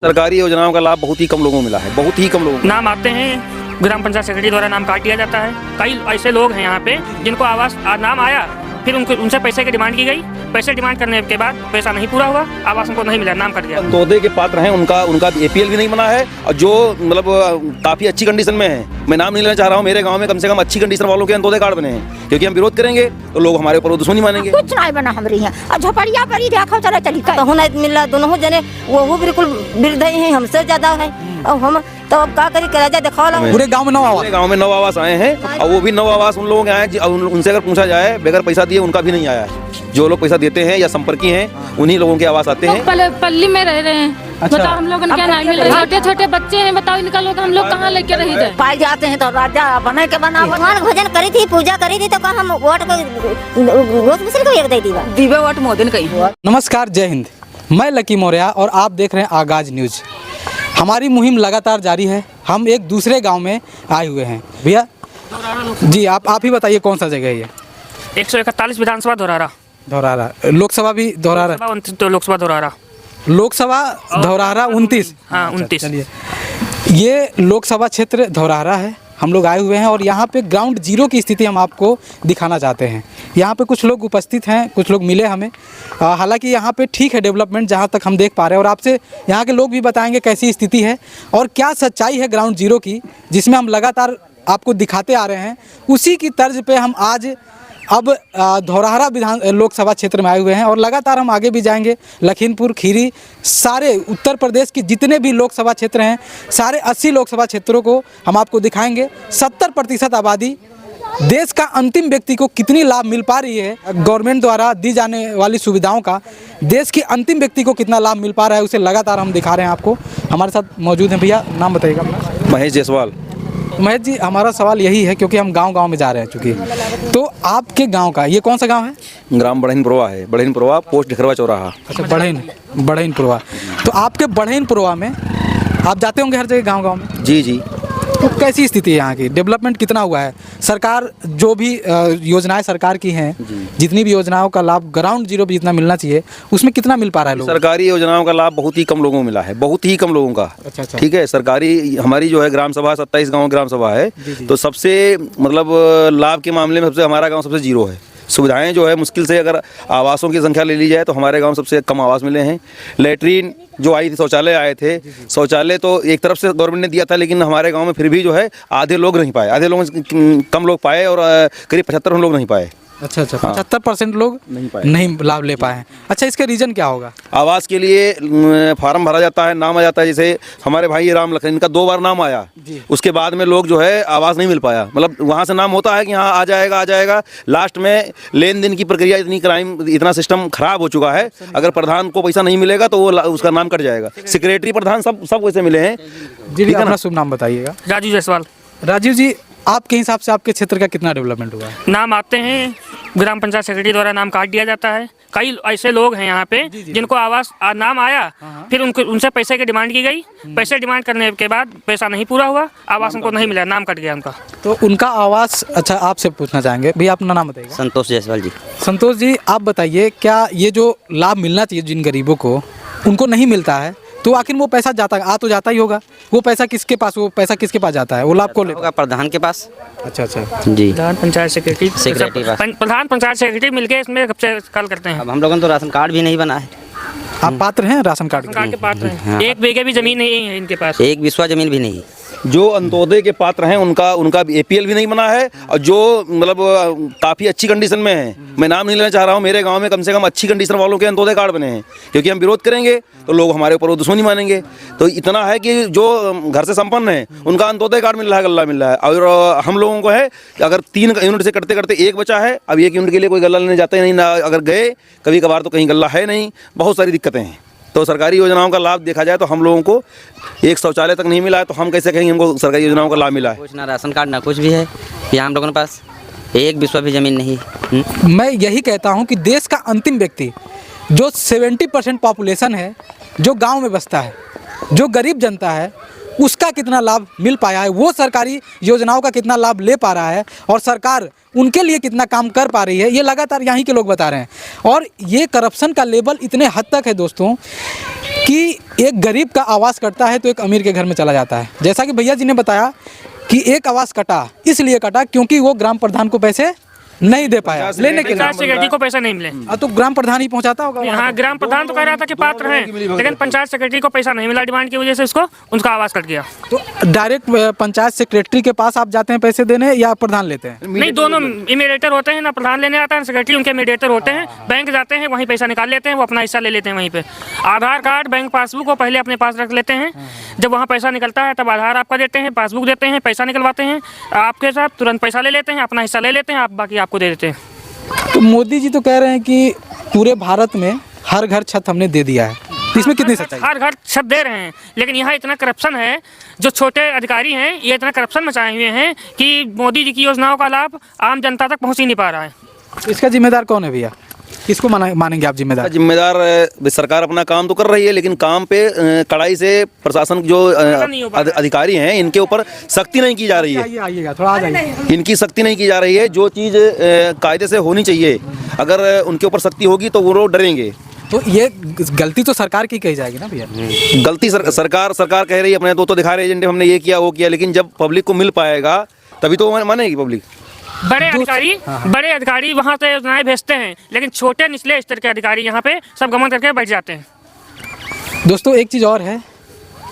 सरकारी योजनाओं का लाभ बहुत ही कम लोगों को मिला है, बहुत ही कम लोगों को। नाम आते हैं, ग्राम पंचायत सेक्रेटरी द्वारा नाम काट दिया जाता है। कई ऐसे लोग हैं यहाँ पे जिनको आवास नाम आया, फिर उनसे पैसे की डिमांड की गई। पैसे डिमांड करने के बाद पैसा नहीं पूरा हुआ, आवास उनको नहीं मिला, नाम कट गया। अंत्योदय के पात्र हैं, उनका APL भी नहीं बना है, और जो मतलब काफी अच्छी कंडीशन में है, मैं नाम नहीं लेना चाह रहा हूँ, मेरे गांव में कम से कम अच्छी कंडीशन वालों के अंत्योदय कार्ड बने हैं, क्योंकि हम विरोध करेंगे तो लोग हमारे ऊपर दुश्मनी मानेंगे। कुछ नहीं बना हमारे यहाँ, और झोपड़िया पर ही देखो चला चली तो नहीं मिल रहा। दोनों जने वो बिल्कुल वृद्ध ही हैं, हमसे ज्यादा है, और हम तो अब क्या करी कराजा दिखा लो। पूरे गांव में 9 आवास आए हैं, और वो भी 9 आवास उन लोगों के आए हैं उनसे अगर पूछा जाए बगैर पैसा दिए उनका भी नहीं आया है। जो लोग पैसा देते हैं या संपर्की हैं उन्हीं लोगों के आवास आते हैं। पल्ली में रह रहे हैं। अच्छा। बताओ हम लोग क्या नहीं मिल रहा, छोटे छोटे बच्चे हैं, बताओ इनका लोग हम लोग कहाँ लेके रही थे। पाई जाते हैं तो राजा बने के बना भगवान भजन करी थी, पूजा करी थी, तो कहा हम वोट को दे दीवा वोट मोदी ने कही। नमस्कार, जय हिंद। मैं लकी मौर्य और आप देख रहे हैं आगाज न्यूज। हमारी मुहिम लगातार जारी है। हम एक दूसरे गांव में आए हुए हैं। भैया जी, आप ही बताइए कौन सा जगह है ये? 141 विधानसभा धौरारा। लोकसभा भी धौरारा? तो लोकसभा धौरारा, लोकसभा धौरारा 29। हाँ 29। चलिए, ये लोकसभा क्षेत्र धौरारा है। हम लोग आए हुए हैं और यहाँ पे ग्राउंड जीरो की स्थिति हम आपको दिखाना चाहते हैं। यहाँ पे कुछ लोग उपस्थित हैं, कुछ लोग मिले हमें। हालांकि यहाँ पे ठीक है डेवलपमेंट, जहाँ तक हम देख पा रहे हैं, और आपसे यहाँ के लोग भी बताएंगे कैसी स्थिति है और क्या सच्चाई है ग्राउंड जीरो की, जिसमें हम लगातार आपको दिखाते आ रहे हैं। उसी की तर्ज पे हम आज अब धौरारा लोकसभा क्षेत्र में आए हुए हैं और लगातार हम आगे भी जाएंगे। लखीमपुर खीरी, सारे उत्तर प्रदेश के जितने भी लोकसभा क्षेत्र हैं, सारे 80 लोकसभा क्षेत्रों को हम आपको दिखाएंगे। 70% आबादी, देश का अंतिम व्यक्ति को कितनी लाभ मिल पा रही है गवर्नमेंट द्वारा दी जाने वाली सुविधाओं का, देश के अंतिम व्यक्ति को कितना लाभ मिल पा रहा है, उसे लगातार हम दिखा रहे हैं आपको। हमारे साथ मौजूद हैं भैया, नाम बताइएगा अपना। महेश जायसवाल। महेश जी, हमारा सवाल यही है, क्योंकि हम गांव-गांव में जा रहे हैं चूँकि, तो आपके गांव का ये कौन सा गांव है? ग्राम बढ़ईनपुरवा है, बढ़ईनपुरवा, पोस्ट ढिखरवा चौराहा। अच्छा, बढ़ईनपुरवा। तो आपके बढ़ईनपुरवा में आप जाते होंगे हर जगह गांव-गांव में? जी। तो कैसी स्थिति है यहाँ की? डेवलपमेंट कितना हुआ है? सरकार जो भी योजनाएं सरकार की हैं, जितनी भी योजनाओं का लाभ ग्राउंड जीरो भी जितना मिलना चाहिए, उसमें कितना मिल पा रहा है लोगों को? सरकारी योजनाओं का लाभ बहुत ही कम लोगों को मिला है, बहुत ही कम लोगों का। अच्छा। ठीक है, सरकारी हमारी जो है ग्राम सभा 27 गाँव ग्राम सभा है, तो सबसे मतलब लाभ के मामले में सबसे हमारा गाँव सबसे जीरो है। सुविधाएं जो है मुश्किल से, अगर आवासों की संख्या ले ली जाए तो हमारे गांव सबसे कम आवास मिले हैं। लेटरीन जो आई थी, शौचालय आए थे, शौचालय तो एक तरफ से गवर्नमेंट ने दिया था, लेकिन हमारे गांव में फिर भी जो है आधे लोग नहीं पाए, आधे लोग कम लोग पाए, और करीब 75 लोग नहीं पाए। अच्छा। 75% लोग नहीं लाभ ले पाए हैं। अच्छा, इसका रीज़न क्या होगा? आवास के लिए फार्म भरा जाता है, नाम आ जाता है। जैसे हमारे भाई राम लखन, इनका 2 बार नाम आया, उसके बाद में लोग जो है आवास नहीं मिल पाया। मतलब वहाँ से नाम होता है कि हाँ आ जाएगा, लास्ट में लेन देन की प्रक्रिया इतना सिस्टम खराब हो चुका है, अगर प्रधान को पैसा नहीं मिलेगा तो वो उसका नाम कट जाएगा। सेक्रेटरी, प्रधान सब वैसे मिले हैं। जी, अपना शुभ नाम बताइएगा। राजू जायसवाल। राजीव जी, आपके हिसाब से आपके क्षेत्र का कितना डेवलपमेंट हुआ है? नाम आते हैं, ग्राम पंचायत सेक्रेटरी द्वारा नाम काट दिया जाता है। कई ऐसे लोग हैं यहाँ पे जिनको आवास नाम आया, फिर उनसे पैसे की डिमांड की गई। पैसे डिमांड करने के बाद पैसा नहीं पूरा हुआ, आवास उनको नहीं मिला, नाम कट गया उनका। तो उनका आवास, अच्छा आपसे पूछना चाहेंगे भैया, अपना नाम बताइए। संतोष जायसवाल जी। संतोष जी, आप बताइए, क्या ये जो लाभ मिलना चाहिए जिन गरीबों को, उनको नहीं मिलता है, तो आखिर वो पैसा तो जाता ही होगा। वो पैसा किसके पास जाता है? वो लाभ को होगा प्रधान के पास। अच्छा जी। प्रधान पंचायत सेक्रेटरी प्रधान पंचायत सेक्रेटरी मिलके इसमें कॉल करते हैं। अब हम लोगों ने तो राशन कार्ड भी नहीं बना है। आप पात्र हैं राशन कार्ड के पात्र हैं? 1 बीघे भी जमीन नहीं है इनके पास, 1 बिस्वा जमीन भी नहीं। जो अंत्योदय के पात्र हैं उनका APL भी नहीं बना है, और जो मतलब काफ़ी अच्छी कंडीशन में है, मैं नाम नहीं लेना चाह रहा हूँ, मेरे गांव में कम से कम अच्छी कंडीशन वालों के अंत्योदय कार्ड बने हैं, क्योंकि हम विरोध करेंगे तो लोग हमारे ऊपर दुश्मनी मानेंगे। तो इतना है कि जो घर से संपन्न है उनका अंत्योदय कार्ड मिल रहा है, गल्ला मिल रहा है, और हम लोगों को है कि अगर 3 यूनिट से करते करते 1 बचा है, अब 1 यूनिट के लिए कोई गल्ला लेने जाते नहीं ना, अगर गए कभी कभार तो कहीं गल्ला है नहीं, बहुत सारी दिक्कतें हैं। तो सरकारी योजनाओं का लाभ देखा जाए तो हम लोगों को एक शौचालय तक नहीं मिला है, तो हम कैसे कहेंगे हमको सरकारी योजनाओं का लाभ मिला है? कुछ ना राशन कार्ड ना कुछ भी है यहाँ हम लोगों के पास, 1 बिस्वा भी जमीन नहीं। मैं यही कहता हूँ कि देश का अंतिम व्यक्ति, जो 70% पॉपुलेशन है, जो गांव में बसता है, जो गरीब जनता है, उसका कितना लाभ मिल पाया है, वो सरकारी योजनाओं का कितना लाभ ले पा रहा है, और सरकार उनके लिए कितना काम कर पा रही है, ये लगातार यहीं के लोग बता रहे हैं। और ये करप्शन का लेवल इतने हद तक है दोस्तों कि एक गरीब का आवास कटता है तो एक अमीर के घर में चला जाता है। जैसा कि भैया जी ने बताया कि एक आवास कटा, इसलिए कटा क्योंकि वो ग्राम प्रधान को पैसे नहीं दे पाया लेने के लिए। पंचायत सेक्रेटरी को पैसा नहीं मिले। तो ग्राम प्रधान ही पहुंचाता होगा। हाँ, ग्राम प्रधान तो कह रहा था कि पात्र हैं, लेकिन पंचायत सेक्रेटरी को पैसा नहीं मिला डिमांड की वजह से उसको उनका आवास कट गया। तो डायरेक्ट पंचायत सेक्रेटरी के पास आप जाते हैं पैसे देने या प्रधान लेते हैं? नहीं, दोनों इमीडिएटर होते हैं ना, प्रधान लेने आता है, सेक्रेटरी उनके इमीडिएटर होते हैं। बैंक जाते हैं, वहीं पैसा निकाल लेते हैं, वो अपना हिस्सा ले लेते हैं वहीं पे। आधार कार्ड, बैंक पासबुक को पहले अपने पास रख लेते हैं। जब वहाँ पैसा निकलता है तब आधार आपका देते हैं, पासबुक देते हैं, पैसा निकलवाते हैं आपके साथ, तुरंत पैसा ले लेते हैं, अपना हिस्सा ले लेते हैं, आप बाकी आपको दे देते हैं। तो मोदी जी तो कह रहे हैं कि पूरे भारत में हर घर छत हमने दे दिया है, इसमें कितनी सच्चाई? हर घर छत दे रहे हैं, लेकिन यहाँ इतना करप्शन है, जो छोटे अधिकारी हैं ये इतना करप्शन मचाए हुए हैं कि मोदी जी की योजनाओं का लाभ आम जनता तक पहुँच ही नहीं पा रहा है। इसका जिम्मेदार कौन है भैया? किसको मानेंगे आप जिम्मेदार? जिम्मेदार सरकार अपना काम तो कर रही है, लेकिन काम पे कड़ाई से प्रशासन जो अधिकारी हैं इनके ऊपर सख्ती नहीं की जा रही है। आइएगा थोड़ा आ जाइए। इनकी सख्ती नहीं की जा रही है। जो चीज़ कायदे से होनी चाहिए, अगर उनके ऊपर सख्ती होगी तो वो लोग डरेंगे। तो ये गलती तो सरकार की कही जाएगी ना भैया? गलती सरकार कह रही है, अपने तो दिखा रहे एजेंडे, हमने ये किया वो किया, लेकिन जब पब्लिक को मिल पाएगा तभी तो मानेगी पब्लिक। बड़े अधिकारी वहाँ से योजनाएं भेजते हैं, लेकिन छोटे निचले स्तर के अधिकारी यहाँ पे सब गमन करके बैठ जाते हैं। दोस्तों एक चीज़ और है,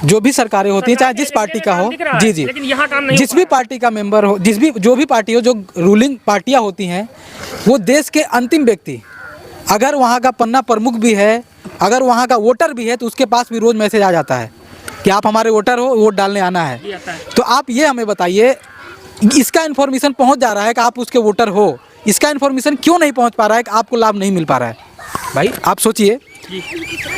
जो भी सरकारें होती है चाहे जिस पार्टी का हो, जी जी, लेकिन यहाँ काम नहीं जिस भी पार्टी का मेंबर हो, जो भी पार्टी हो, जो रूलिंग पार्टियां होती हैं, वो देश के अंतिम व्यक्ति, अगर वहाँ का पन्ना प्रमुख भी है, अगर वहाँ का वोटर भी है, तो उसके पास भी रोज़ मैसेज आ जाता है कि आप हमारे वोटर हो, वोट डालने आना है। तो आप ये हमें बताइए, इसका इन्फॉर्मेशन पहुँच जा रहा है कि आप उसके वोटर हो, इसका इन्फॉर्मेशन क्यों नहीं पहुँच पा रहा है कि आपको लाभ नहीं मिल पा रहा है? भाई आप सोचिए,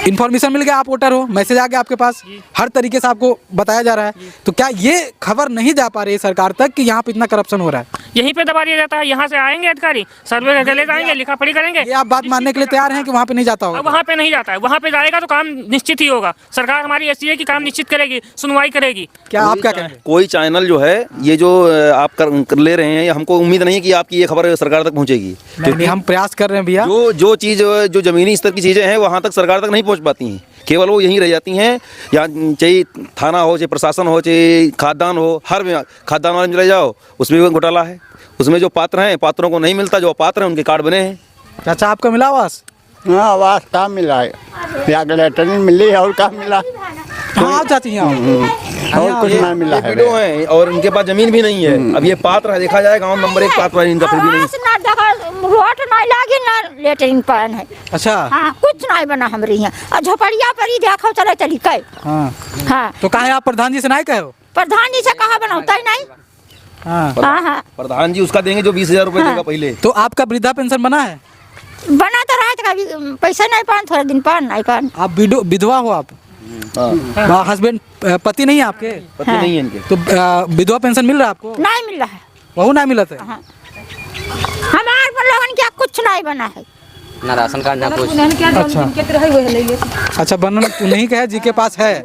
इन्फॉर्मेशन मिल गया, आप वोटर हो, मैसेज आ गया आपके पास, हर तरीके से आपको बताया जा रहा है, तो क्या ये खबर नहीं जा पा रही है सरकार तक कि यहाँ पे इतना करप्शन हो रहा है? यहीं पे दबा दिया जाता है। यहाँ से आएंगे अधिकारी, सर्वे करके ले जाएंगे, लिखा पढ़ी करेंगे। ये आप बात मानने के लिए तैयार हैं कि वहाँ पे नहीं जाता होगा? वहाँ पे नहीं जाता है, वहाँ पे जाएगा तो काम निश्चित ही होगा। सरकार हमारी ऐसी है कि काम निश्चित करेगी, सुनवाई करेगी। क्या आप क्या कहेंगे? कोई चैनल जो है ये जो आप कर ले रहे हैं, हमको उम्मीद नहीं है कि आपकी ये खबर सरकार तक पहुँचेगी, क्योंकि हम प्रयास कर रहे हैं भैया। जो चीज़ जो ज़मीनी स्तर की चीज़ें हैं वहाँ तक सरकार तक नहीं पहुँच पाती हैं, केवल वो यहीं रह जाती हैं। या चाहे थाना हो, चाहे प्रशासन हो, चाहे खाद्यान्न हो, हर में खाद्यान्न वाले में चले जाओ, उसमें भी घोटाला है। उसमें जो पात्र हैं, पात्रों को नहीं मिलता, जो अपात्र हैं उनके कार्ड बने हैं। चाचा आपका मिला आवास? हाँ, आवास कहाँ मिला है, या लेटरिन मिली है और कहाँ मिला? हाँ चाची यहाँ और कुछ नहीं मिला है। वीडियो है और इनके पास जमीन भी नहीं है। अब ये पात्र है, देखा जाए गांव नंबर 1 पात्र है इनका, फिर भी नहीं। रोड नहीं लागी ना, लेटरिन पान है। अच्छा हाँ, कुछ नहीं बना हमारे यहाँ। और झोपड़िया पर ही देखो चले तरीका। हाँ हाँ, तो कहाँ आप प्रधान जी से नहीं कहो? प्रधान जी से कहा बनाता ही नहीं। हाँ हाँ हाँ, प्रधान जी उसका देंगे जो 20,000 रुपये देगा पहले। तो आपका वृद्धा पेंशन बना है? बना तो रहा था, कभी पैसा नहीं पान, थोड़ा दिन पान नहीं पान। आप विधवा हो आप? हस्बैंड पति नहीं है आपके? पति नहीं है इनके। तो विधवा पेंशन मिल रहा है आपको? नहीं मिल रहा है। वह नहीं मिला था? हमारे लोगन क्या कुछ नहीं बना है, ना राशन कार्ड ना कुछ। अच्छा बनना तू नहीं कहे, जी के पास है,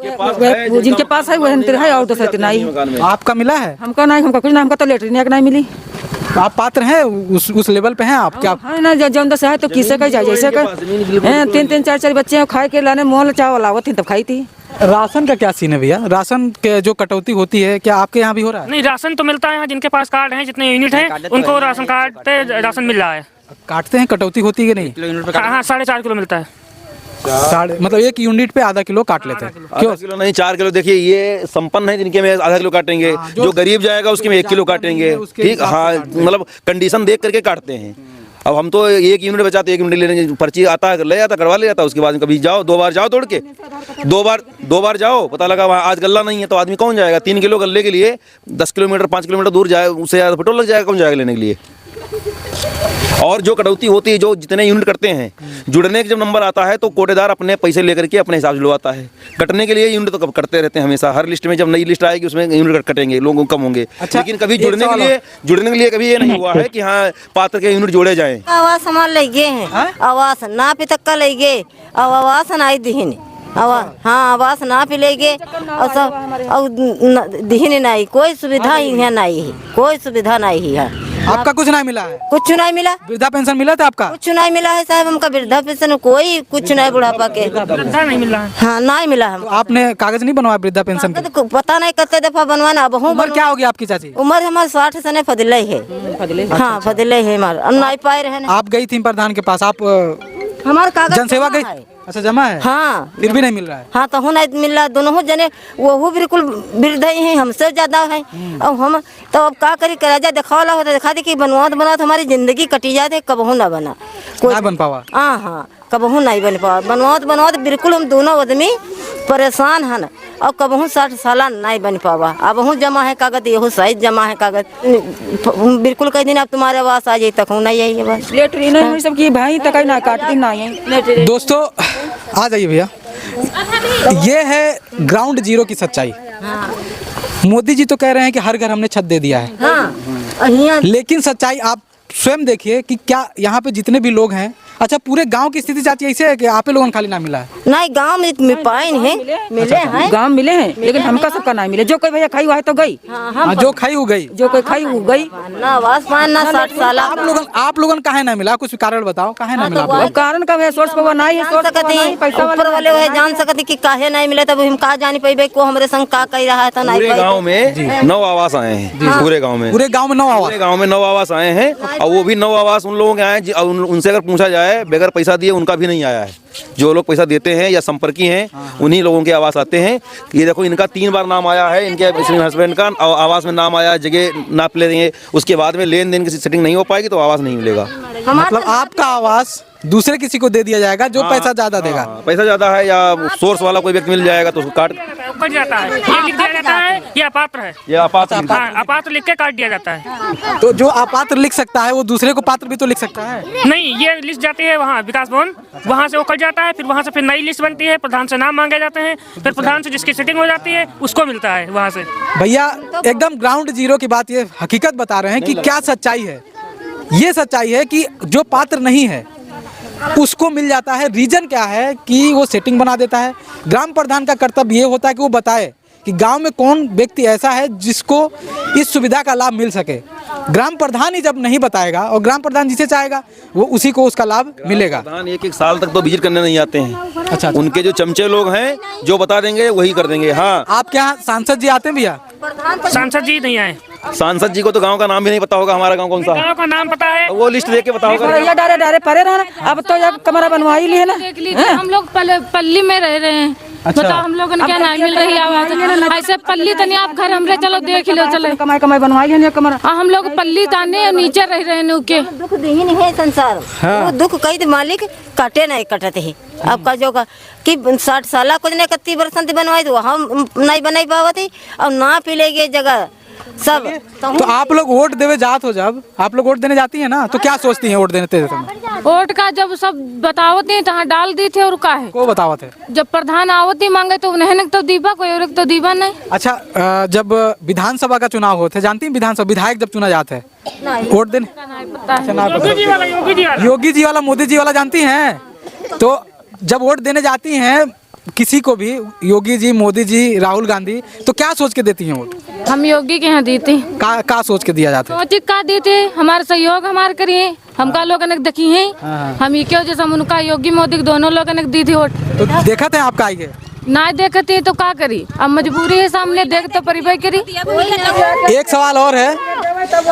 जिनके पास है वह है और दूसरे नहीं। आपका मिला है? हमका नहीं, हमका कुछ नहीं, हमका तो लेटरिन एक नहीं मिली। आप पात्र हैं, उस लेवल पे हैं आप? क्या है ना, जौन दस है तो किसे कह जाए, जैसे कर 3-3 4-4 बच्चे खाए के लाने मोल चावल आवत थी तब खाई थी। राशन का क्या सीन है भैया? राशन के जो कटौती होती है, क्या आपके यहाँ भी हो रहा है? नहीं, राशन तो मिलता है यहाँ, जिनके पास कार्ड हैं, जितने यूनिट हैं उनको राशन कार्ड पे राशन मिल रहा है। काटते हैं, कटौती होती है कि नहीं? हाँ, 4.5 किलो मिलता है। मतलब एक यूनिट पे आधा किलो काट लेते हैं? क्यों? किलो नहीं, 4 किलो। देखिए ये संपन्न है जिनके में आधा किलो काटेंगे, जो गरीब जाएगा उसके में 1 किलो काटेंगे। ठीक, हाँ, मतलब कंडीशन देख करके काटते हैं। अब हम तो 1 यूनिट बचाते, 1 यूनिट लेने पर्ची आता है, ले जाता, करवा ले जाता। उसके बाद कभी जाओ, 2 बार जाओ तोड़ के, 2 बार जाओ, पता लगा वहाँ आज गल्ला नहीं है, तो आदमी कौन जाएगा? 3 किलो गल्ले के लिए 10 किलोमीटर 5 किलोमीटर दूर जाए, उससे ज़्यादा पेट्रोल लग जाएगा, कौन जाएगा लेने के लिए? और जो कटौती होती है, जो जितने यूनिट करते हैं, जुड़ने के जब नंबर आता है तो कोटेदार अपने पैसे लेकर के अपने हिसाब से जुड़वाता है। कटने के लिए यूनिट तो कब करते रहते हैं हमेशा, हर लिस्ट में जब नई लिस्ट आएगी उसमें यूनिट कटेंगे, लोगों कम होंगे। अच्छा, लेकिन कभी जुड़ने के लिए कभी ये नहीं हुआ है कि हाँ पात्र के यूनिट जोड़े जाएं। आवास हमारे ले गए हैं, आवास ना पे तक का ले गए, अब आवास नहीं दिहने, हाँ आवास ना पे ले गए और सब, और दिहने नहीं, कोई सुविधा यहाँ नहीं है, कोई सुविधा नहीं है। आपका कुछ नहीं मिला है? कुछ नहीं मिला, वृद्धा पेंशन मिला था आपका? कुछ नहीं मिला है साहब, हमका वृद्धा पेंशन कोई कुछ नहीं, बुढ़ापा के वृद्धा नहीं मिल रहा है। हाँ नहीं मिला हम। तो आपने कागज नहीं बनवाया वृद्धा पेंशन के? तो पता नहीं कितने दफा बनवाना। अब उम्र क्या होगी आपकी चाची? उम्र हमारे 60 सने फदिले है। हाँ फदिले है हमारे, अब नहीं पाए रहे ना। आप गई थी प्रधान के पास, आप हमारे कागज जनसेवा जमा गई? है। अच्छा जमा है? हाँ फिर भी नहीं मिल रहा है? हाँ तो नहीं मिल रहा, दोनों जने वो बिल्कुल वृद्ध ही हैं, हमसे ज्यादा है। और हम तो अब का करी, कराजा दिखावला होता, दिखा दी कि बनवात हमारी जिंदगी कटी जाते, कबहू ना बना ना बन पावा? हाँ कबहू नहीं बन पावा, बनवात बिल्कुल हम दोनों आदमी परेशान हैं। और कबहू 60 साल नहीं बन पावा। अब हूँ जमा है कागज, यहू साइज जमा है कागज, बिल्कुल कई दिन अब तुम्हारे आवास आ जाए तक हूँ नहीं आई बस। लेटरी नहीं सब की भाई तक ना काटती ना है। दोस्तों आ जाइए भैया, ये है ग्राउंड जीरो की सच्चाई। मोदी जी तो कह रहे हैं कि हर घर हमने छत दे दिया है, हाँ लेकिन सच्चाई आप स्वयं देखिए कि क्या यहाँ पे जितने भी लोग हैं। अच्छा पूरे गांव की स्थिति चाची ऐसे है कि आप लोगों को खाली ना मिला है? नहीं गांव में पाए नहीं मिले हैं, गांव मिले हैं लेकिन हमका सबका नहीं मिले। जो कोई भैया खाई हुआ है तो गई, हाँ, जो खाई हो गई, जो कोई खाई हो गई। ना आवास पाए ना 60 साल। आप लोगन काहे ना मिला? कुछ कारण बताओ, काहे ना मिला? अब कारण का है, सोर्स पर नहीं है, सोर्स पर नहीं, पैसा ऊपर वाले वह जान सकते कि काहे नहीं मिले, तब हम कहा जानी पाई को हमरे संग का कह रहा है तो नहीं पूरे पाई। गांव में 9 आवास आए हैं, पूरे गांव में। पूरे गांव में 9 आवास? पूरे गांव में 9 आवास आए हैं, और वो भी 9 आवास उन लोगों के आए हैं उनसे अगर पूछा जाए बगैर पैसा दिए उनका भी नहीं आया है। जो लोग पैसा देते हैं या संपर्की हैं उन्हीं लोगों के आवास आते हैं। ये देखो इनका 3 बार नाम आया है, इनके हस्बैंड का आवास में नाम आया, जगह नाप ले देंगे, उसके बाद में लेन देन की सेटिंग नहीं हो पाएगी तो आवास नहीं मिलेगा। मतलब आपका आवास दूसरे किसी को दे दिया जाएगा जो पैसा ज्यादा देगा? पैसा ज्यादा है या सोर्स वाला कोई व्यक्ति मिल जाएगा तो उसको काट कट जाता है, ये लिख दिया जाता है ये अपात्र है, या अपात्र हाँ अपात्र लिख के काट दिया जाता है। तो जो अपात्र लिख सकता है वो दूसरे को पात्र भी तो लिख सकता है? नहीं, ये लिस्ट जाती है वहाँ विकास भवन, वहाँ से वो कट जाता है, फिर वहाँ से फिर नई लिस्ट बनती है, प्रधान से नाम मांगे जाते हैं, फिर प्रधान से जिसकी सेटिंग हो जाती है उसको मिलता है वहाँ से। भैया एकदम ग्राउंड जीरो की बात, ये हकीकत बता रहे हैं कि क्या सच्चाई है। ये सच्चाई है कि जो पात्र नहीं है उसको मिल जाता है। रीजन क्या है कि वो सेटिंग बना देता है। ग्राम प्रधान का कर्तव्य ये होता है कि वो बताए कि गांव में कौन व्यक्ति ऐसा है जिसको इस सुविधा का लाभ मिल सके। ग्राम प्रधान ही जब नहीं बताएगा और ग्राम प्रधान जिसे चाहेगा वो उसी को उसका लाभ मिलेगा। प्रधान 1-1 साल तक तो विजिट करने नहीं आते हैं। अच्छा, उनके जो चमचे लोग हैं जो बता देंगे वही कर देंगे। हाँ, आपके यहाँ सांसद जी आते हैं भैया? सांसद जी नहीं आए। सांसद जी को तो गांव का नाम भी नहीं पता होगा, हमारा गांव कौन सा है गाँव का नाम पता है, वो लिस्ट देख के बता होगा। भैया डारे डारे परे रहना, अब तो एक कमरा बनवा ही लिए ना। देख लीजिए हम लोग पल्ली में रह रहे हैं। अच्छा। बताओ हम लोगन क्या नहीं मिल रही आवाज? ऐसे पल्ली तनी आप घर हमरे चलो देख लो चलो। कमाई कमाई बनवा ही है कमरा। हम लोग पल्ली ताने नीचे रह रहे हैं नुके। दुख ही नहीं है संसार। वो दुख कई मालिक काटे नहीं कटते ही। आपका जो का कि 60 साल कुछ नहीं 31 वर्ष बनवाई तो हम नहीं बनाई पावती और ना पिलेगे जगह सब। तो आप लोग वोट देवे जात हो, जब आप लोग वोट देने जाती है ना तो क्या सोचती हैं वोट देने समय? वोट का जब सब बतावत नहीं तहाँ डाल दी थे और का है को बतावत है? जब प्रधान आवती मांगे तो नहीं तो दीपा कोई और तो दीपा नहीं। अच्छा जब विधानसभा का चुनाव होते, जानती हैं विधानसभा विधायक जब चुना जाता है वोट देने? अच्छा, ना पता। योगी जी वाला मोदी जी वाला जानती हैं? तो जब वोट देने जाती हैं किसी को भी, योगी जी, मोदी जी, राहुल गांधी, तो क्या सोच के देती हैं वोट? हम योगी के यहाँ दी थी। का सोच के दिया जाता है? सोच का दी थी हमारे सहयोग हमारे करिए, हमका लोग ने देखी है। हम ये क्यों जैसे उनका योगी मोदी दोनों लोग ने दी थी वोट। तो देखा थे आपका आगे ना देखती तो क्या करी, अब मजबूरी है सामने देख तो परिवार करी। एक सवाल और है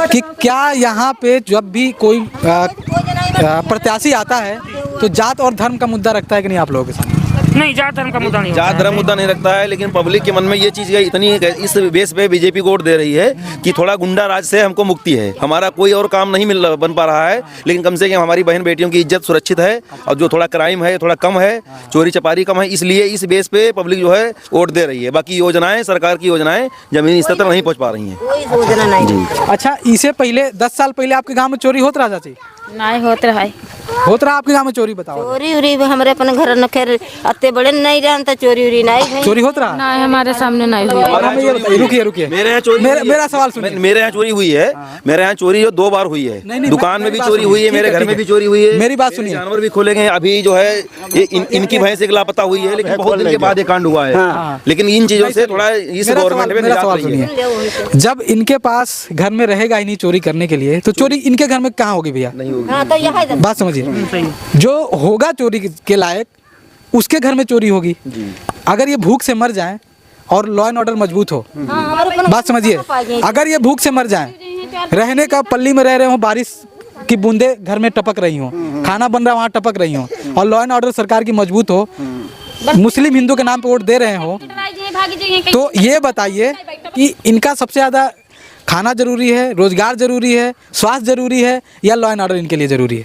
कि क्या यहाँ पे जब भी कोई प्रत्याशी आता है तो जात और धर्म का मुद्दा रखता है कि नहीं आप लोगों के साथ? नहीं, जात धर्म का मुद्दा नहीं होता जात धर्म मुद्दा नहीं रखता है, लेकिन पब्लिक के मन में ये चीज़ इतनी इस बेस पे बीजेपी को वोट दे रही है कि थोड़ा गुंडा राज से हमको मुक्ति है। हमारा कोई और काम नहीं बन पा रहा है, लेकिन कम से कम हमारी बहन बेटियों की इज्जत सुरक्षित है और जो थोड़ा क्राइम है थोड़ा कम है, चोरी चपारी कम है, इसलिए इस बेस पे पब्लिक जो है वोट दे रही है। बाकी योजनाएं, सरकार की योजनाएं जमीनी स्तर तक नहीं पहुँच पा रही हैं। कोई योजना नहीं। अच्छा, इससे पहले 10 साल पहले आपके गाँव में चोरी होता रहा चाची? नहीं होते रहा। होता रहा आपके गाँव में चोरी? बताओ। चोरी उरी हमारे अपने घर न खैर अत्ते बड़े नहीं जानता, चोरी उरी नहीं भाई। चोरी होता रहा? ना हमारे सामने नहीं हुई। और हमें ये बताइए, रुकिए रुकिए, मेरे यहाँ चोरी मेरा सवाल सुनिए। मेरे यहाँ चोरी हुई है, मेरे यहाँ चोरी जो 2 बार हुई है। दुकान में भी चोरी हुई है, मेरे घर में भी चोरी हुई है। मेरी बात सुनिए। जानवर भी खोले गए। अभी जो है इनकी भैंस एक लापता हुई है, लेकिन बहुत दिन के बाद ये कांड हुआ है। लेकिन इन चीजों से थोड़ा इस गवर्नमेंट में मेरा सवाल निजात रही है। सुनिए, जब इनके पास घर में रहेगा ही नहीं चोरी करने के लिए, तो चोरी इनके घर में कहाँ होगी भैया? हाँ तो यहाँ बात समझिए, जो होगा चोरी के लायक उसके घर में चोरी होगी। अगर ये भूख से मर जाए और लॉ एंड ऑर्डर मजबूत हो, बात समझिए, अगर ये भूख से मर जाए, रहने का पल्ली में रह रहे हो, बारिश की बूंदे घर में टपक रही हो, खाना बन रहा है वहाँ टपक रही हो, और लॉ एंड ऑर्डर सरकार की मजबूत हो, मुस्लिम हिंदू के नाम पे वोट दे रहे हो, तो ये बताइए कि इनका सबसे ज़्यादा खाना जरूरी है, रोजगार जरूरी है, स्वास्थ्य जरूरी है, या लॉ एंड ऑर्डर इनके लिए जरूरी है?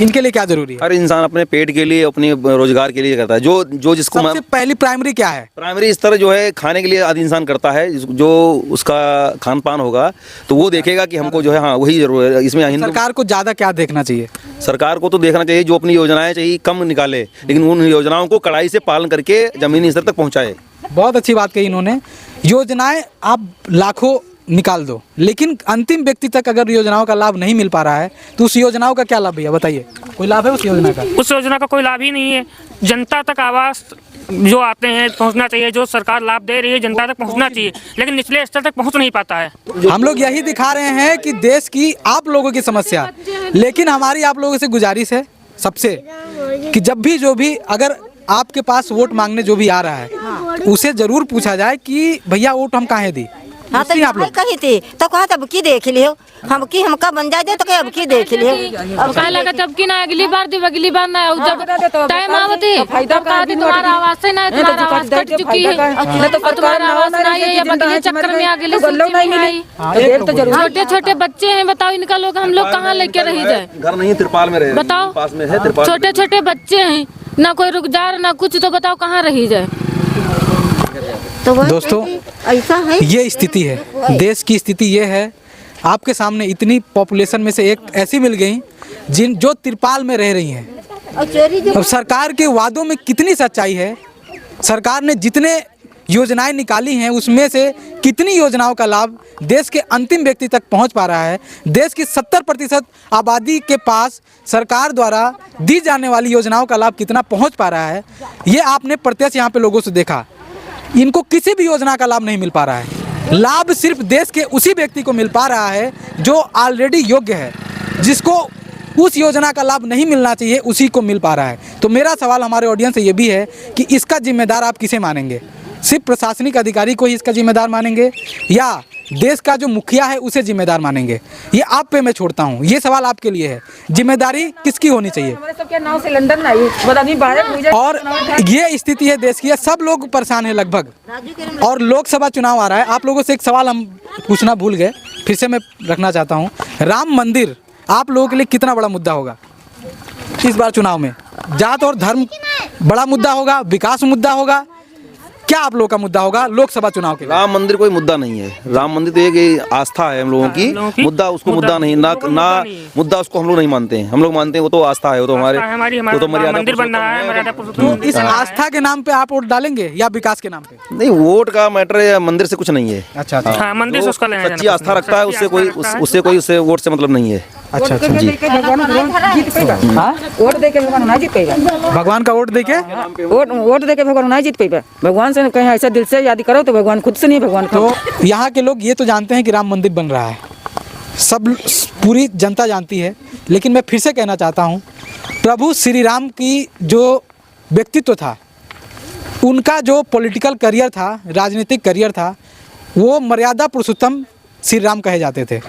इनके लिए क्या जरूरी है? हर इंसान अपने पेट के लिए, अपने रोजगार के लिए करता है। जो जिसको सबसे पहली प्राइमरी क्या है? प्राइमरी स्तर जो है खाने के लिए आदि इंसान करता है। जो उसका खान पान होगा तो वो देखेगा कि हमको जो है, हाँ वही जरूर है। इसमें सरकार को ज़्यादा क्या देखना चाहिए? सरकार को तो देखना चाहिए जो अपनी योजनाएं चाहिए कम निकाले, लेकिन उन योजनाओं को कड़ाई से पालन करके जमीनी स्तर तक पहुँचाए। बहुत अच्छी बात कही इन्होंने। योजनाएं आप लाखों निकाल दो, लेकिन अंतिम व्यक्ति तक अगर योजनाओं का लाभ नहीं मिल पा रहा है तो उस योजनाओं का क्या लाभ भैया बताइए? कोई लाभ है उस योजना का? उस योजना का कोई लाभ ही नहीं है। जनता तक आवास जो आते हैं पहुंचना चाहिए, जो सरकार लाभ दे रही है जनता तक पहुंचना चाहिए, लेकिन निचले स्तर तक पहुंच नहीं पाता है। हम लोग यही दिखा रहे हैं कि देश की आप लोगों की समस्या, लेकिन हमारी आप लोगों से गुजारिश है सबसे कि जब भी जो भी अगर आपके पास वोट मांगने जो भी आ रहा है उसे जरूर पूछा जाए कि भैया वोट हम काहे दी। हाँ तो आप लोग कही थी तो कहा तब की देख लियो, हम की हमका बन जाए तो अब की देख लियो। अब कहे लगा तब की ना अगली बार दी, अगली बार ना, जब टाइम आवती तब कहा दी तुम्हारा आवाज से ना, तुम्हारा आवाज कट चुकी है, और तुम्हारा आवाज ना है, या बदले चक्कर में आगे ले छोटे छोटे बच्चे हैं, बताओ इनका लोग हम लोग कहाँ लेके रही जाए? घर नहीं तिरपाल में रहे, बताओ पास में है तिरपाल। छोटे छोटे बच्चे हैं, ना कोई रुकजार ना कुछ, तो बताओ कहाँ रही जाए? तो दोस्तों ऐसा है, ये स्थिति है, देश की स्थिति ये है। आपके सामने इतनी पॉपुलेशन में से एक ऐसी मिल गई जो तिरपाल में रह रही हैं। और चोरी जो अब सरकार के वादों में कितनी सच्चाई है? सरकार ने जितने योजनाएं निकाली हैं उसमें से कितनी योजनाओं का लाभ देश के अंतिम व्यक्ति तक पहुंच पा रहा है? देश की 70% आबादी के पास सरकार द्वारा दी जाने वाली योजनाओं का लाभ कितना पहुंच पा रहा है? ये आपने प्रत्यक्ष यहाँ पे लोगों से देखा। इनको किसी भी योजना का लाभ नहीं मिल पा रहा है। लाभ सिर्फ देश के उसी व्यक्ति को मिल पा रहा है जो ऑलरेडी योग्य है, जिसको उस योजना का लाभ नहीं मिलना चाहिए उसी को मिल पा रहा है। तो मेरा सवाल हमारे ऑडियंस से ये भी है कि इसका जिम्मेदार आप किसे मानेंगे? सिर्फ प्रशासनिक अधिकारी को ही इसका जिम्मेदार मानेंगे, या देश का जो मुखिया है उसे जिम्मेदार मानेंगे? ये आप पे मैं छोड़ता हूँ, ये सवाल आपके लिए है। जिम्मेदारी किसकी होनी चाहिए? और ये स्थिति है देश की, सब लोग परेशान है लगभग, और लोकसभा चुनाव आ रहा है। आप लोगों से एक सवाल हम पूछना भूल गए, फिर से मैं रखना चाहता हूँ। राम मंदिर आप लोगों के लिए कितना बड़ा मुद्दा होगा इस बार चुनाव में? जात और धर्म बड़ा मुद्दा होगा, विकास मुद्दा होगा, क्या आप लोगों का मुद्दा होगा लोकसभा चुनाव के? राम मंदिर कोई मुद्दा नहीं है। राम मंदिर तो एक आस्था है हम लोगों की, मुद्दा उसको मुद्दा नहीं, ना मुद्दा उसको हम लोग नहीं मानते हैं। हम लोग मानते हैं वो तो आस्था है, वो तो हमारे वो तो मर्यादा मंदिर बन रहा है, मर्यादा तो इस आस्था के नाम पे आप वोट डालेंगे या विकास के नाम पे? नहीं, वोट का मैटर है, मंदिर से कुछ नहीं है। अच्छा हाँ, मंदिर से उसका लेना सच्ची आस्था रखता है उससे कोई वोट से मतलब नहीं है। अच्छा अच्छा जी, वोट दे के भगवान नहीं जीत पाएगा। भगवान का वोट देके वोट दे के भगवान नहीं जीत पाएगा। भगवान से कहीं ऐसा दिल से याद करो तो भगवान खुद से नहीं, भगवान तो यहाँ के लोग ये तो जानते हैं कि राम मंदिर बन रहा है, सब पूरी जनता जानती है, लेकिन मैं फिर से कहना चाहता हूँ, प्रभु श्री राम की जो व्यक्तित्व था, उनका जो पॉलिटिकल करियर था, राजनीतिक करियर था, वो मर्यादा पुरुषोत्तम श्री राम कहे जाते थे।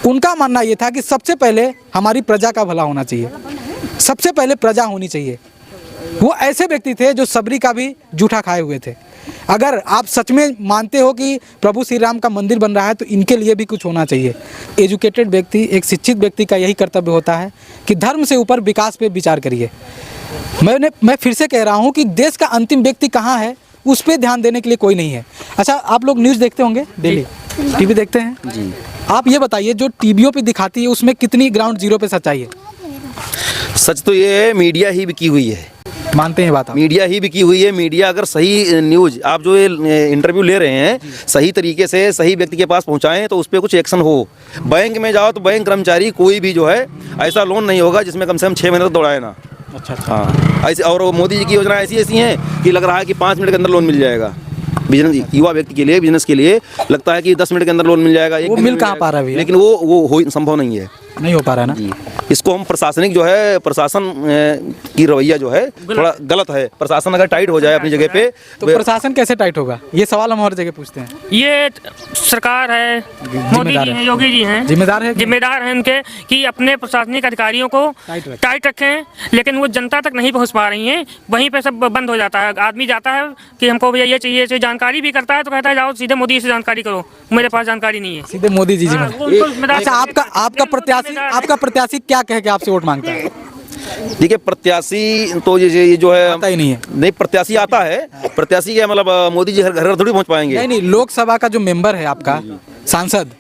उनका मानना ये था कि सबसे पहले हमारी प्रजा का भला होना चाहिए, सबसे पहले प्रजा होनी चाहिए। वो ऐसे व्यक्ति थे जो सबरी का भी जूठा खाए हुए थे। अगर आप सच में मानते हो कि प्रभु श्री राम का मंदिर बन रहा है तो इनके लिए भी कुछ होना चाहिए। एजुकेटेड व्यक्ति, एक शिक्षित व्यक्ति का यही कर्तव्य होता है कि धर्म से ऊपर विकास पे विचार करिए। मैं फिर से कह रहा हूँ कि देश का अंतिम व्यक्ति कहाँ है उस पर ध्यान देने के लिए कोई नहीं है। अच्छा, आप लोग न्यूज़ देखते होंगे, डेली टीवी देखते हैं जी। आप ये बताइए, जो टीवियों पे दिखाती है उसमें कितनी ग्राउंड जीरो पे सच्चाई है? सच तो ये है, मीडिया ही बिकी हुई है। मानते हैं बात आप? मीडिया ही बिकी हुई है। मीडिया अगर सही न्यूज़, आप जो ये इंटरव्यू ले रहे हैं, सही तरीके से सही व्यक्ति के पास पहुंचाएं तो उस पर कुछ एक्शन हो। बैंक में जाओ तो बैंक कर्मचारी कोई भी जो है ऐसा लोन नहीं होगा जिसमें कम से कम 6 महीने तक दौड़ाए ना। अच्छा। हाँ, ऐसे। और मोदी जी की योजना ऐसी ऐसी हैं कि लग रहा है कि 5 मिनट के अंदर लोन मिल जाएगा। बिजनेस, युवा व्यक्ति के लिए, बिजनेस के लिए लगता है कि 10 मिनट के अंदर लोन मिल जाएगा। वो मिल कहाँ पा रहा है भैया? लेकिन वो संभव नहीं है, नहीं हो पा रहा है ना। जी, इसको हम प्रशासनिक जो है, प्रशासन की रवैया जो है थोड़ा गलत है। प्रशासन अगर टाइट हो जाए अपनी जगह पे तो प्रशासन कैसे टाइट होगा, ये सवाल हम हर जगह पूछते हैं। ये सरकार है, मोदी जी हैं, योगी जी हैं, जिम्मेदार हैं उनके कि अपने प्रशासनिक अधिकारियों को टाइट रखें, लेकिन वो जनता तक नहीं पहुंच पा रही हैं। वहीं पे सब बंद हो जाता है। आदमी जाता है कि हमको भैया ये चाहिए, इसे जानकारी भी करता है तो कहता है जाओ सीधे मोदी से जानकारी करो, मेरे पास जानकारी नहीं है। सीधे मोदी जी हाँ, वो उनको जिम्मेदार- अच्छा, आपका प्रत्याशी क्या कह के आपसे वोट मांगता है? देखिए, प्रत्याशी तो ये जो है आता ही नहीं है। नहीं, प्रत्याशी आता है। प्रत्याशी क्या मतलब मोदी जी घर घर थोड़ी पहुंच पाएंगे। नहीं, लोकसभा का जो मेंबर है आपका, सांसद,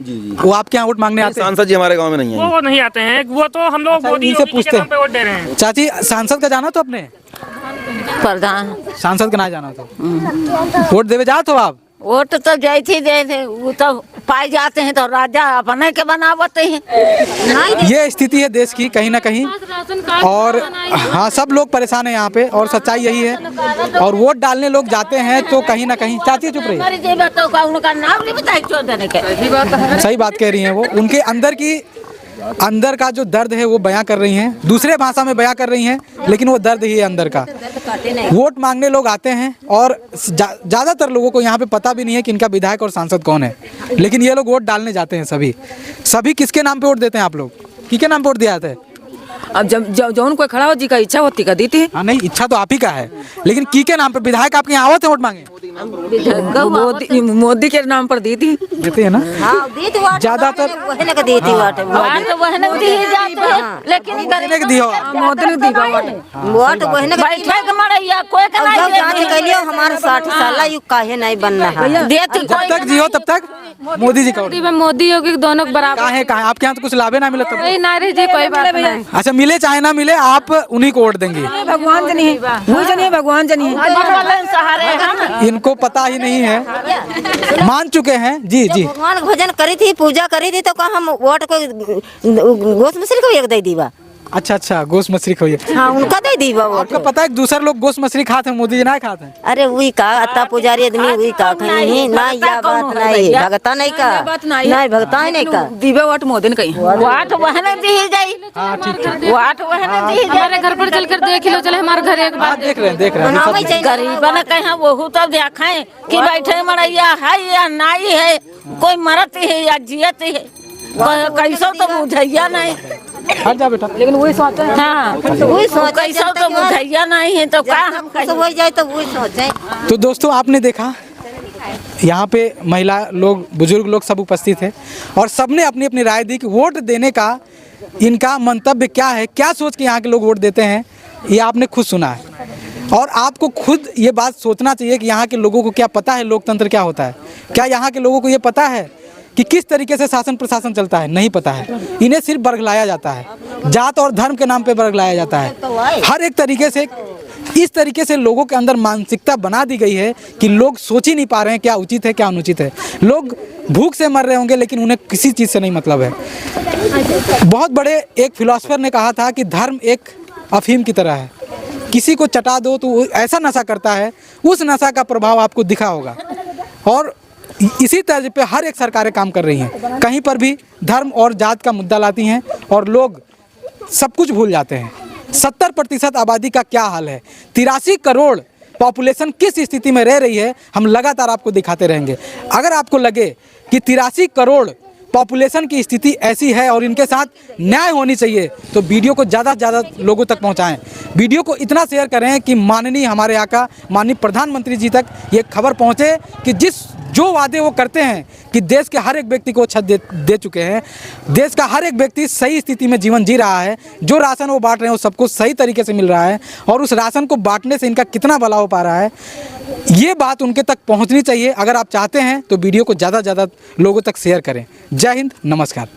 वो आपके यहाँ वोट मांगने आते हैं? सांसद जी हमारे गांव में नहीं है। वो नहीं आते हैं, वो तो हम लोग मोदी इनसे योगी जी पूछते के हैं। नाम पे वोट दे रहे हैं। चाची, सांसद का जाना तो अपने प्रधान सांसद का ना जाना तो वोट देवे जा तो आप? वोट तो जैसे जैसे वो तो पाए जाते हैं तो राजा अपने के बनावते हैं। ये स्थिति है देश की कहीं ना कहीं, राशन कार्ड और हाँ, सब लोग परेशान हैं यहाँ पे, और सच्चाई यही है। और वोट डालने लोग जाते हैं तो कहीं ना कहीं, चाची चुप रही, उनका नाम नहीं बताए क्यों देने के। सही बात कह रही हैं वो। उनके अंदर का जो दर्द है वो बयां कर रही हैं, दूसरे भाषा में बयां कर रही हैं, लेकिन वो दर्द ही है अंदर का। वोट मांगने लोग आते हैं और ज़्यादातर लोगों को यहाँ पे पता भी नहीं है कि इनका विधायक और सांसद कौन है, लेकिन ये लोग वोट डालने जाते हैं। सभी किसके नाम पे वोट देते हैं आप लोग? किसके नाम पे वोट दिया जाता है? अब जब जौन कोई खड़ा हो जी का इच्छा होती का देती है। हाँ, नहीं, इच्छा तो आप ही का है, लेकिन के नाम पे? विधायक आपके यहाँ आवत है वोट मांगे? मोदी के नाम पर दी थी, देते हैं ना ज्यादातर लेकिन मोदी ने दी हमारे 60 साल युग काहे नहीं बनना है। जब तक जियो तब तक मोदी जी का वोट। मोदी योगी दोनों बराबर। कहाँ आपके यहाँ तो कुछ लाभे ना मिले तब? नहीं ना रे जी, कोई बात नहीं। अच्छा, मिले चाहे ना मिले, आप उन्हीं को वोट देंगे? भगवान जनी वो जनी भगवान जनी इनको पता ही नहीं है, मान चुके हैं। जी जी, भगवान भजन करी थी, पूजा करी थी, तो का हम वोट को गोश्त मछली को एक दे दीवा। अच्छा, गोश्त मछली खाइए। हाँ, उनका दे दीवा वोट। आपको पता है दूसरे लोग गोश्त मछली खाते हैं, मोदी जी ना खाते हैं? अरे वही का अत्ता पुजारी आदमी वही का नहीं ना, या बात नहीं, भगता नहीं का, नहीं भगता ही नहीं का। दीवे वोट मोदी ने कही वाट वहन दी जाई। हाँ, ठीक है। वाट वहन दी हमारे घर पर चल कर देख लो, चले हमारे घर एक बार देख रहे हैं। गरीब न कहे वो तो देखें कि बैठे मरैया है या नाई है, कोई मरत है या जियत है, कैसो तो बुझैया नहीं। हट जा बेटा। लेकिन वही सोचते हैं। हाँ, वही सोच, कैसो तो बुझैया नहीं है तो का हम कैसे हो जाए तो वही सोचे। तो दोस्तों, आपने देखा यहाँ पे महिला लोग, बुजुर्ग लोग सब उपस्थित हैं, और सबने अपनी अपनी राय दी कि वोट देने का इनका मंतव्य क्या है, क्या सोच के यहाँ के लोग वोट देते हैं, ये आपने खुद सुना है। और आपको खुद ये बात सोचना चाहिए कि यहाँ के लोगों को क्या पता है लोकतंत्र क्या होता है। क्या यहाँ के लोगों को ये पता है कि किस तरीके से शासन प्रशासन चलता है? नहीं पता है। इन्हें सिर्फ बरगलाया जाता है, जात और धर्म के नाम पे बरगलाया जाता है। हर एक तरीके से इस तरीके से लोगों के अंदर मानसिकता बना दी गई है कि लोग सोच ही नहीं पा रहे हैं क्या उचित है क्या अनुचित है। लोग भूख से मर रहे होंगे, लेकिन उन्हें किसी चीज़ से नहीं मतलब है। बहुत बड़े एक फिलोसफर ने कहा था कि धर्म एक अफीम की तरह है, किसी को चटा दो तो वो ऐसा नशा करता है, उस नशा का प्रभाव आपको दिखा होगा। और इसी तर्ज पे हर एक सरकारें काम कर रही हैं, कहीं पर भी धर्म और जात का मुद्दा लाती हैं और लोग सब कुछ भूल जाते हैं। 70% आबादी का क्या हाल है, 83 करोड़ पॉपुलेशन किस स्थिति में रह रही है, हम लगातार आपको दिखाते रहेंगे। अगर आपको लगे कि 83 करोड़ पॉपुलेशन की स्थिति ऐसी है और इनके साथ न्याय होनी चाहिए, तो वीडियो को ज़्यादा से ज़्यादा लोगों तक पहुंचाएं। वीडियो को इतना शेयर करें कि माननीय हमारे यहाँ का माननीय प्रधानमंत्री जी तक ये खबर पहुंचे कि जो वादे वो करते हैं कि देश के हर एक व्यक्ति को छत दे चुके हैं, देश का हर एक व्यक्ति सही स्थिति में जीवन जी रहा है, जो राशन वो बांट रहे हैं वो सबको सही तरीके से मिल रहा है, और उस राशन को बांटने से इनका कितना भला हो पा रहा है, ये बात उनके तक पहुंचनी चाहिए। अगर आप चाहते हैं तो वीडियो को ज़्यादा से ज़्यादा लोगों तक शेयर करें। जय हिंद, नमस्कार।